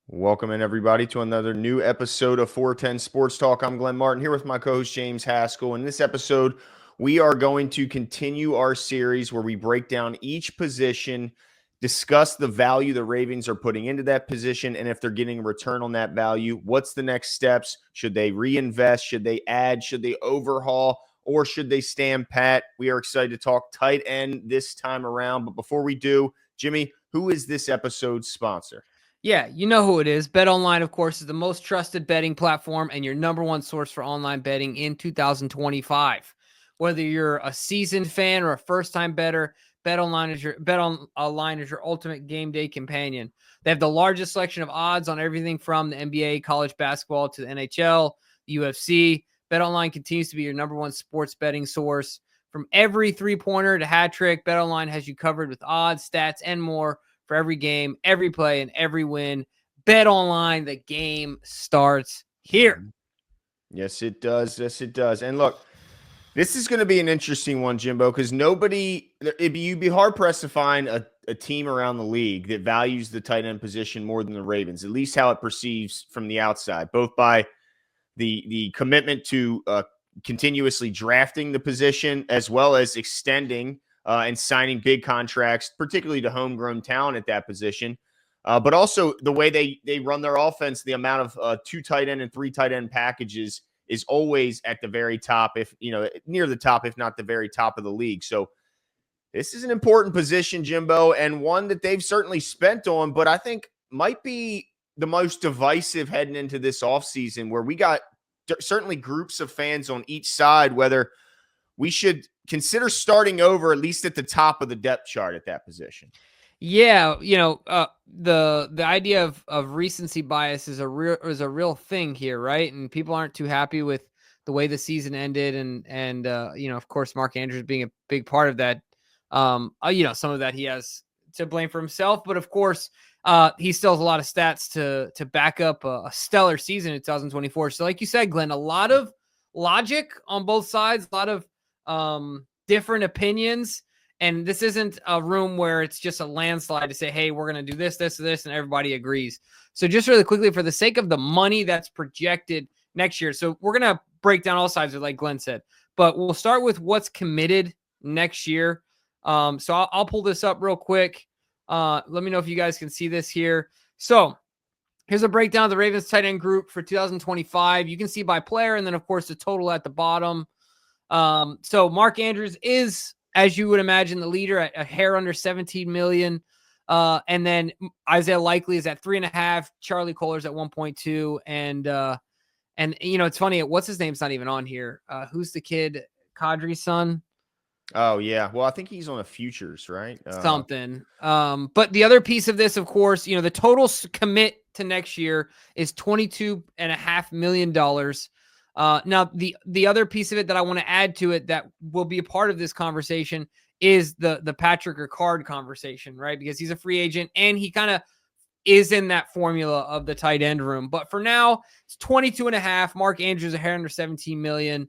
Welcome in, everybody, to another new episode of 410 Sports Talk. I'm Glenn Martin here with my co-host James Haskell. In this episode, we are going to continue our series where we break down each position, discuss the value the Ravens are putting into that position, and if they're getting a return on that value. What's the next steps? Should they reinvest? Should they add? Should they overhaul? Or should they stand pat? We are excited to talk tight end this time around. But before we do, Jimmy, who is this episode's sponsor? Yeah, you know who it is. BetOnline, of course, is the most trusted betting platform and your number one source for online betting in 2025. Whether you're a seasoned fan or a first-time bettor, BetOnline is your ultimate game day companion. They have the largest selection of odds on everything from the NBA, college basketball to the NHL, the UFC. BetOnline continues to be your number one sports betting source. From every three-pointer to hat trick, BetOnline has you covered with odds, stats, and more for every game, every play, and every win. Bet online, the game starts here. Yes, it does. Yes, it does. And look, this is going to be an interesting one, Jimbo, because you'd be hard-pressed to find a team around the league that values the tight end position more than the Ravens, at least how it perceives from the outside, both by the commitment to continuously drafting the position as well as extending and signing big contracts, particularly to homegrown talent at that position. But also the way they run their offense, the amount of two tight end and three tight end packages is always at the very top, near the top, if not the very top of the league. So this is an important position, Jimbo, and one that they've certainly spent on, but I think might be the most divisive heading into this offseason, where we got certainly groups of fans on each side, whether we should consider starting over at least at the top of the depth chart at that position. Yeah, the idea of recency bias is a real thing here, right? And people aren't too happy with the way the season ended, and of course, Mark Andrews being a big part of that. Some of that he has to blame for himself, but of course, he still has a lot of stats to back up a stellar season in 2024. So, like you said, Glenn, a lot of logic on both sides, a lot of different opinions. And this isn't a room where it's just a landslide to say, hey, we're going to do this, this, this, and everybody agrees. So just really quickly, for the sake of the money that's projected next year. So we're going to break down all sides, like Glenn said, but we'll start with what's committed next year. So I'll pull this up real quick. Let me know if you guys can see this here. So here's a breakdown of the Ravens tight end group for 2025. You can see by player, and then, of course, the total at the bottom. So Mark Andrews is, as you would imagine, the leader at a hair under 17 million. And then Isaiah Likely is at 3.5. Charlie Kohler's at 1.2. And it's funny. What's his name's not even on here. Who's the kid? Kadri's son? Oh, yeah. Well, I think he's on a futures, right? Something. But the other piece of this, of course, the total commit to next year is $22.5 million. Now, the other piece of it that I want to add to it that will be a part of this conversation is the Patrick Ricard conversation, right? Because he's a free agent and he kind of is in that formula of the tight end room. But for now, it's 22.5. Mark Andrews a hair under 17 million.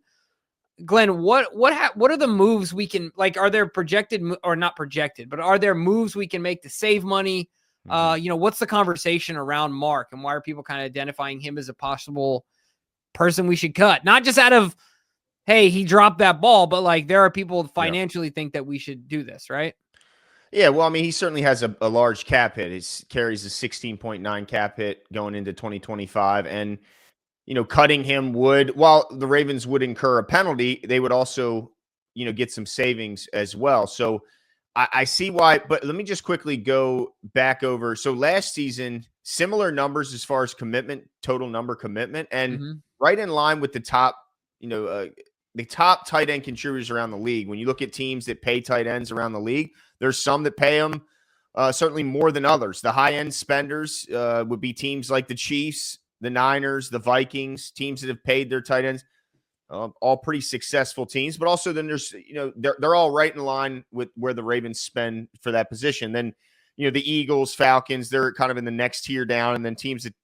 Glenn, what are the moves we can, like, are there projected or not projected, but are there moves we can make to save money? What's the conversation around Mark, and why are people kind of identifying him as a possible person we should cut? Not just out of, hey, he dropped that ball, but like there are people financially think that we should do this, right? Yeah, well, I mean, he certainly has a large cap hit. He carries a 16.9 cap hit going into 2025, and cutting him while the Ravens would incur a penalty, they would also, get some savings as well. So I see why, but let me just quickly go back over. So last season, similar numbers as far as total number commitment, and right in line with the top, the top tight end contributors around the league. When you look at teams that pay tight ends around the league, there's some that pay them certainly more than others. The high end spenders would be teams like the Chiefs, the Niners, the Vikings, teams that have paid their tight ends, all pretty successful teams. But also then there's, they're all right in line with where the Ravens spend for that position. Then, the Eagles, Falcons, they're kind of in the next tier down. And then teams that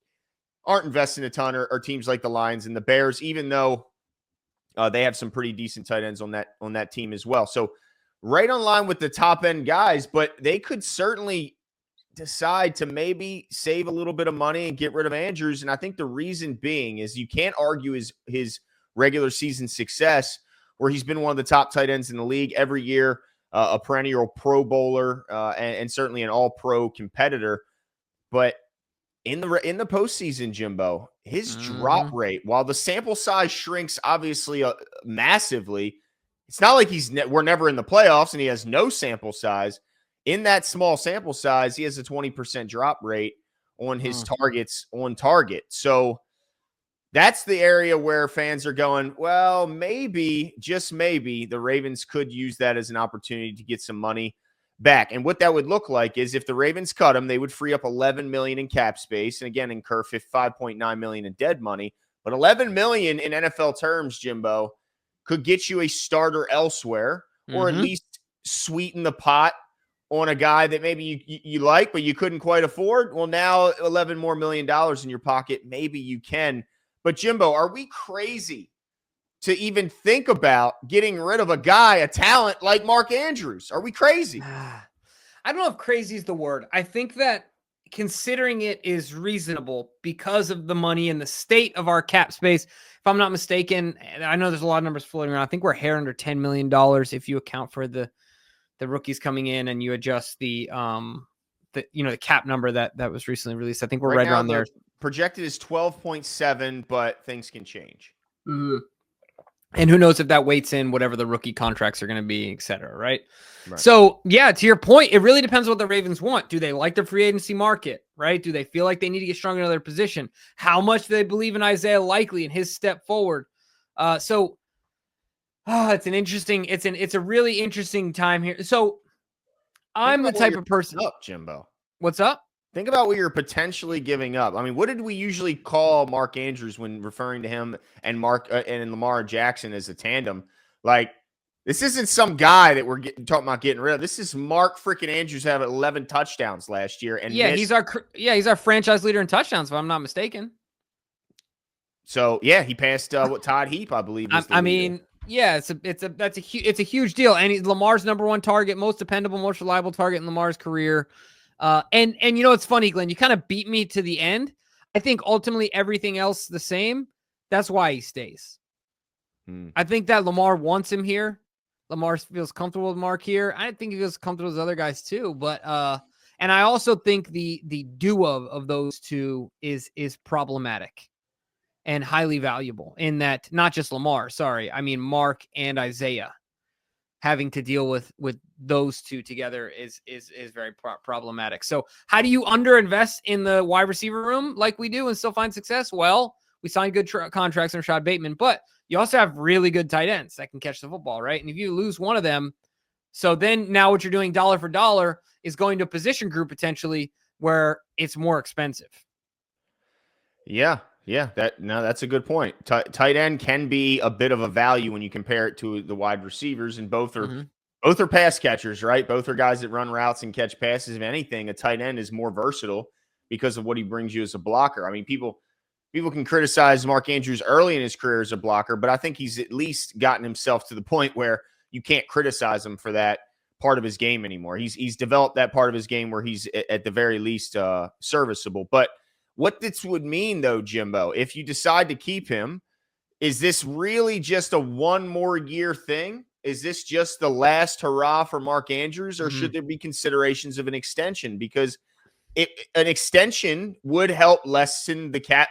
aren't investing a ton are teams like the Lions and the Bears, even though they have some pretty decent tight ends on that team as well. So right on line with the top end guys, but they could certainly decide to maybe save a little bit of money and get rid of Andrews. And I think the reason being is you can't argue his regular season success, where he's been one of the top tight ends in the league every year, a perennial Pro Bowler, and certainly an All-Pro competitor. But in the postseason, Jimbo, his drop rate, while the sample size shrinks obviously massively, it's not like we're never in the playoffs and he has no sample size. In that small sample size, he has a 20% drop rate on his targets on target. So that's the area where fans are going, well, maybe, just maybe, the Ravens could use that as an opportunity to get some money back. And what that would look like is if the Ravens cut him, they would free up $11 million in cap space and again incur $5.9 million in dead money. But $11 million in NFL terms, Jimbo, could get you a starter elsewhere, or at least sweeten the pot on a guy that maybe you like, but you couldn't quite afford. Well, now $11 more million in your pocket, maybe you can. But Jimbo, are we crazy to even think about getting rid of a guy, a talent like Mark Andrews? Are we crazy? I don't know if crazy is the word. I think that considering it is reasonable because of the money and the state of our cap space. If I'm not mistaken, I know there's a lot of numbers floating around. I think we're hair under $10 million if you account for the rookies coming in and you adjust the cap number that was recently released. I think we're right around there. Projected is 12.7, but things can change. And who knows if that weights in whatever the rookie contracts are going to be, et cetera, right? So, yeah, to your point, it really depends what the Ravens want. Do they like the free agency market, right? Do they feel like they need to get stronger in another position? How much do they believe in Isaiah Likely and his step forward? It's a really interesting time here. So, I'm the type of person. Jimbo. What's up? Think about what you're potentially giving up. I mean, what did we usually call Mark Andrews when referring to him and and Lamar Jackson as a tandem? Like, this isn't some guy that we're talking about getting rid of. This is Mark freaking Andrews have 11 touchdowns last year, and he's our franchise leader in touchdowns, if I'm not mistaken. So yeah, he passed Todd Heap, I believe. That's a huge deal, and Lamar's number one target, most dependable, most reliable target in Lamar's career. And you know, it's funny, Glenn, you kind of beat me to the end. I think ultimately everything else the same. That's why he stays. I think that Lamar wants him here. Lamar feels comfortable with Mark here. I think he feels comfortable with other guys too. But, and I also think the duo of those two is problematic and highly valuable in that not just Lamar, I mean, Mark and Isaiah. Having to deal with those two together is very problematic. So how do you underinvest in the wide receiver room like we do and still find success? Well, we signed good contracts on Rashad Bateman, but you also have really good tight ends that can catch the football, right? And if you lose one of them, so then now what you're doing dollar for dollar is going to a position group potentially where it's more expensive. Yeah. Yeah, that's a good point. Tight end can be a bit of a value when you compare it to the wide receivers, and both are pass catchers, right? Both are guys that run routes and catch passes. If anything, a tight end is more versatile because of what he brings you as a blocker. I mean, people can criticize Mark Andrews early in his career as a blocker, but I think he's at least gotten himself to the point where you can't criticize him for that part of his game anymore. He's developed that part of his game where he's at the very least serviceable. But what this would mean, though, Jimbo, if you decide to keep him, is this really just a one more year thing? Is this just the last hurrah for Mark Andrews, or should there be considerations of an extension? Because an extension would help lessen the cap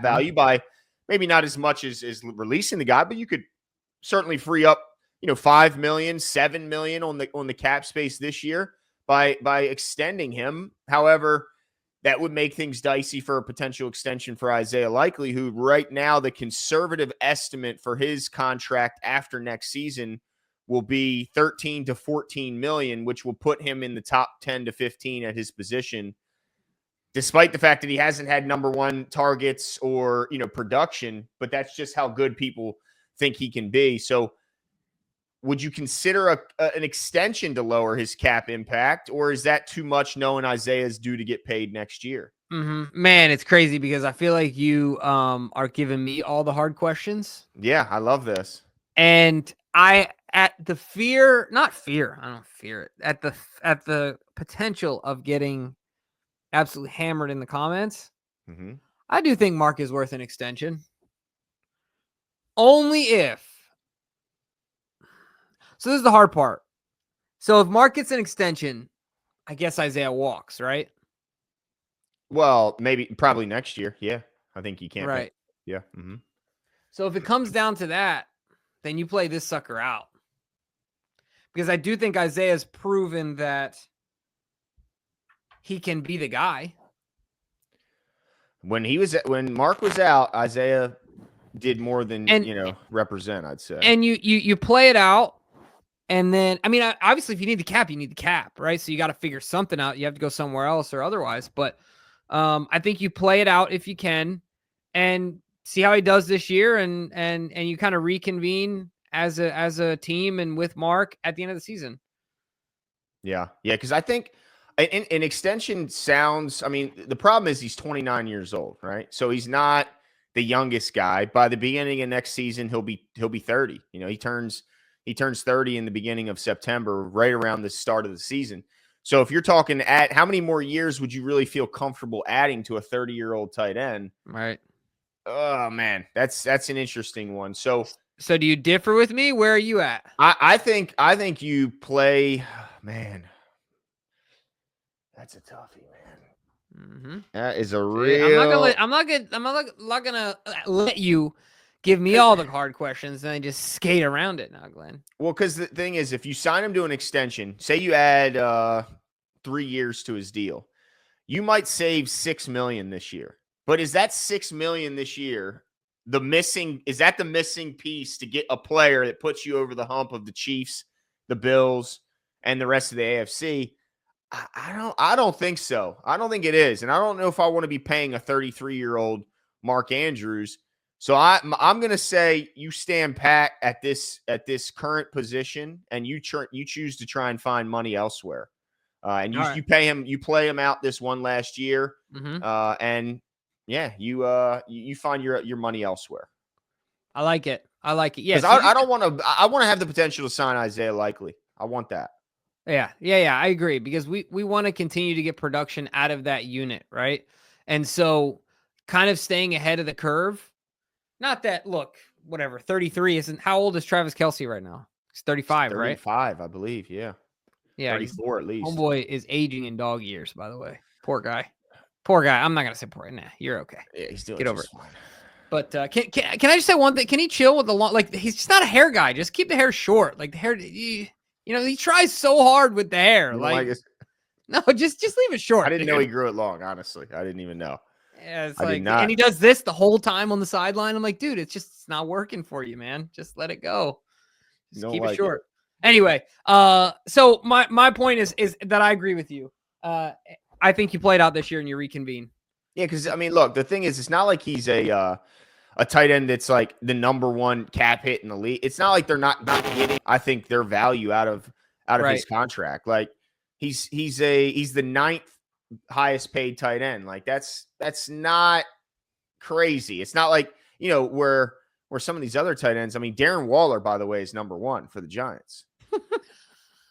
value by maybe not as much as releasing the guy, but you could certainly free up, $5 million, $7 million on the cap space this year by extending him. However, that would make things dicey for a potential extension for Isaiah Likely, who right now the conservative estimate for his contract after next season will be 13 to 14 million, which will put him in the top 10 to 15 at his position, despite the fact that he hasn't had number one targets or, production, but that's just how good people think he can be. So would you consider an extension to lower his cap impact, or is that too much knowing Isaiah's due to get paid next year? Man, it's crazy because I feel like you are giving me all the hard questions. Yeah, I love this. And I don't fear it. At the potential of getting absolutely hammered in the comments. Mm-hmm. I do think Mark is worth an extension. Only if. So this is the hard part. So if Mark gets an extension, I guess Isaiah walks, right? Well, probably next year. Yeah, I think you can't pay. Right. Yeah. Mm-hmm. So if it comes down to that, then you play this sucker out. Because I do think Isaiah's proven that he can be the guy. When Mark was out, Isaiah did more than represent. I'd say. And you play it out, and then I mean, obviously, if you need the cap, you need the cap, right? So you got to figure something out. You have to go somewhere else or otherwise. But I think you play it out if you can, and see how he does this year, and you kind of reconvene as a team and with Mark at the end of the season. Yeah, because I think an extension sounds. I mean, the problem is he's 29 years old, right? So he's not the youngest guy. By the beginning of next season, he'll be 30. He turns 30 in the beginning of September, right around the start of the season. So if you're talking at how many more years would you really feel comfortable adding to a 30-year-old tight end? Right. Oh man, that's an interesting one. So do you differ with me? Where are you at? I think you play, man. That's a toughie, man. Mm-hmm. That is a real. I'm not gonna let you give me all the hard questions and then just skate around it now, Glenn. Well, because the thing is, if you sign him to an extension, say you add 3 years to his deal, you might save $6 million this year. But is that $6 million this year the missing piece to get a player that puts you over the hump of the Chiefs, the Bills, and the rest of the AFC? I don't think so. I don't think it is. And I don't know if I want to be paying a 33-year-old Mark Andrews. So I'm going to say you stand pat at this current position, and you choose to try and find money elsewhere. And you pay him, you play him out this one last year. Mm-hmm. And yeah, you find your money elsewhere. I like it. Yeah. I want to have the potential to sign Isaiah Likely. I want that. Yeah. I agree, because we want to continue to get production out of that unit, right? And so kind of staying ahead of the curve. Not that, look, whatever, 33 isn't. How old is Travis Kelce right now? He's 35, right? 35, I believe. Yeah. 34 at least. Homeboy is aging in dog years, by the way. Poor guy. I'm not gonna say poor. Nah, you're okay. Yeah, he's doing Get over it. Fine. But can I just say one thing? Can he chill with the long? Like, he's just not a hair guy. Just keep the hair short. Like the hair, he tries so hard with the hair. No, just leave it short. I didn't know he grew it long. Honestly, I didn't even know. Yeah, it's and he does this the whole time on the sideline. I'm like, dude, it's not working for you, man. Just let it go. Just keep it short. Anyway, so my point is that I agree with you. I think you played out this year and you reconvene. Yeah, because I mean, look, the thing is, it's not like he's a tight end that's like the number one cap hit in the league. It's not like they're not getting, I think, their value out of his contract. Like he's the ninth highest paid tight end. Like that's not crazy. It's not like, where some of these other tight ends. I mean, Darren Waller, by the way, is number one for the Giants.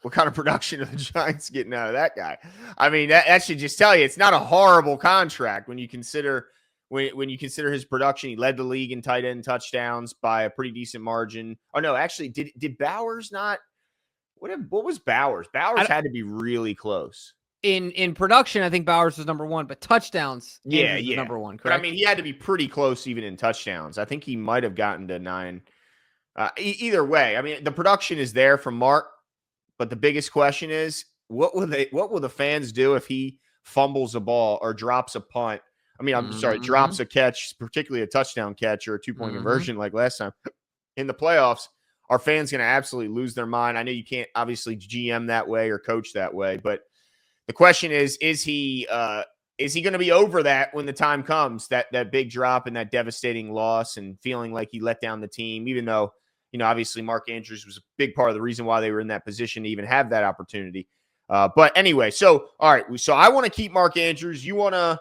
What kind of production are the Giants getting out of that guy? I mean, that should just tell you it's not a horrible contract when you consider his production. He led the league in tight end touchdowns by a pretty decent margin. Oh no, actually, did Bowers not? What was Bowers? Bowers had to be really close. In production, I think Bowers was number one, but touchdowns, yeah, number one. Correct? But I mean, he had to be pretty close even in touchdowns. I think he might have gotten to 9. Either way, I mean, the production is there from Mark. But the biggest question is, what will the fans do if he fumbles a ball or drops a punt? I mean, I'm sorry, drops a catch, particularly a touchdown catch or a 2-point conversion like last time in the playoffs. Are fans going to absolutely lose their mind? I know you can't obviously GM that way or coach that way, but the question is he going to be over that when the time comes, that big drop and that devastating loss, and feeling like he let down the team, even though, obviously Mark Andrews was a big part of the reason why they were in that position to even have that opportunity. But anyway, so, all right. So I want to keep Mark Andrews. You want to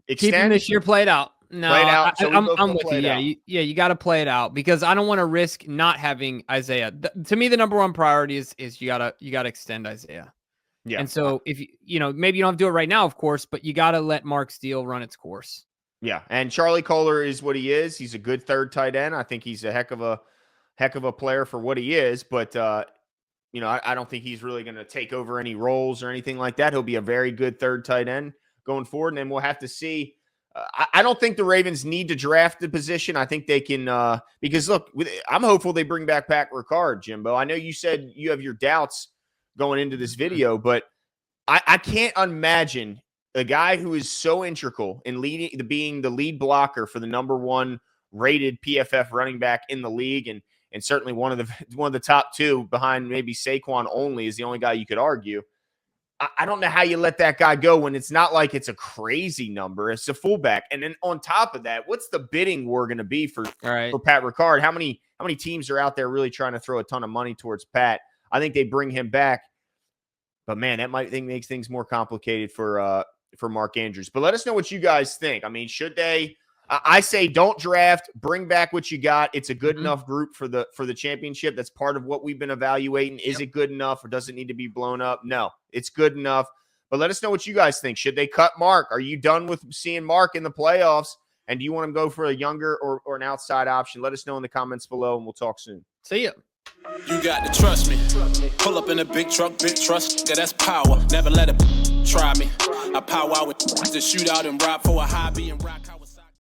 extend? Keep him this year played out. No, I'm with you. Yeah, you got to play it out, because I don't want to risk not having Isaiah. To me, the number one priority is you got to extend Isaiah. Yeah. And so if maybe you don't have to do it right now, of course, but you got to let Mark's deal run its course. Yeah. And Charlie Kohler is what he is. He's a good third tight end. I think he's a heck of a player for what he is, but I don't think he's really going to take over any roles or anything like that. He'll be a very good third tight end going forward, and then we'll have to see. I don't think the Ravens need to draft the position. I think they can because, look, I'm hopeful they bring back Pat Ricard, Jimbo. I know you said you have your doubts going into this video, but I can't imagine a guy who is so integral in being the lead blocker for the number one rated PFF running back in the league, and certainly one of the top two behind maybe Saquon only is the only guy you could argue. I don't know how you let that guy go when it's not like it's a crazy number. It's a fullback. And then on top of that, what's the bidding war going to be for Pat Ricard? How many teams are out there really trying to throw a ton of money towards Pat? I think they bring him back. But, man, that makes things more complicated for Mark Andrews. But let us know what you guys think. I mean, should they I say don't draft, bring back what you got. It's a good enough group for the championship. That's part of what we've been evaluating. Is it good enough or does it need to be blown up? No, it's good enough. But let us know what you guys think. Should they cut Mark? Are you done with seeing Mark in the playoffs? And do you want him to go for a younger or an outside option? Let us know in the comments below, and we'll talk soon. See ya. You got to trust me. Pull up in a big truck, big trust. Yeah, that's power. Never let it try me. I power out with the shootout and rob for a hobby and rock.